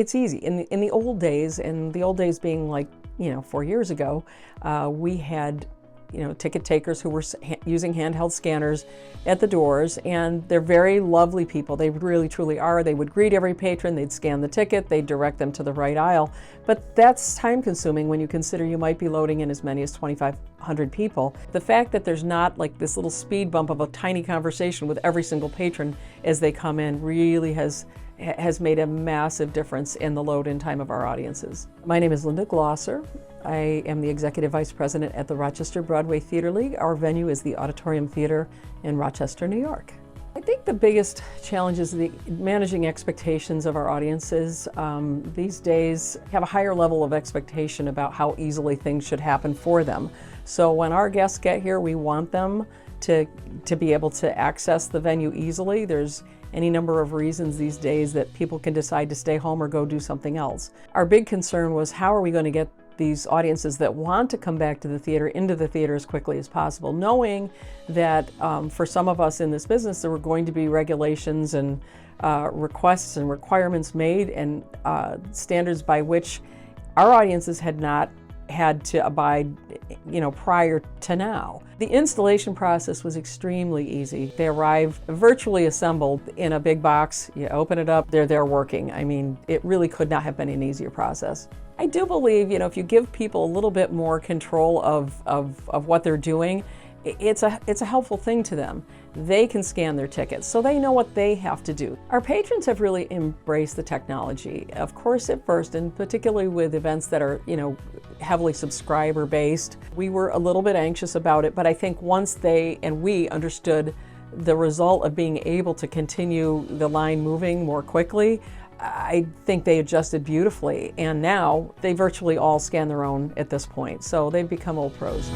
It's easy. In the old days, and the old days being like, 4 years ago, we had, ticket takers who were using handheld scanners at the doors, and they're very lovely people. They really, truly are. They would greet every patron, they'd scan the ticket, they'd direct them to the right aisle. But that's time consuming when you consider you might be loading in as many as 2,500 people. The fact that there's not like this little speed bump of a tiny conversation with every single patron as they come in really has made a massive difference in the load-in time of our audiences. My name is Linda Glosser. I am the Executive Vice President at the Rochester Broadway Theatre League. Our venue is the Auditorium Theater in Rochester, New York. I think the biggest challenge is managing expectations of our audiences. These days have a higher level of expectation about how easily things should happen for them. So when our guests get here, we want them to be able to access the venue easily. There's any number of reasons these days that people can decide to stay home or go do something else. Our big concern was, how are we going to get these audiences that want to come back to the theater into the theater as quickly as possible, knowing that for some of us in this business there were going to be regulations and requests and requirements made and standards by which our audiences had not had to abide, prior to now. The installation process was extremely easy. They arrived virtually assembled in a big box. You open it up, they're there working. I mean, it really could not have been an easier process. I do believe, if you give people a little bit more control of what they're doing, it's a helpful thing to them. They can scan their tickets, so they know what they have to do. Our patrons have really embraced the technology. Of course, at first, and particularly with events that are, heavily subscriber based, we were a little bit anxious about it, but I think once they and we understood the result of being able to continue the line moving more quickly, I think they adjusted beautifully, and now they virtually all scan their own at this point, so they've become old pros.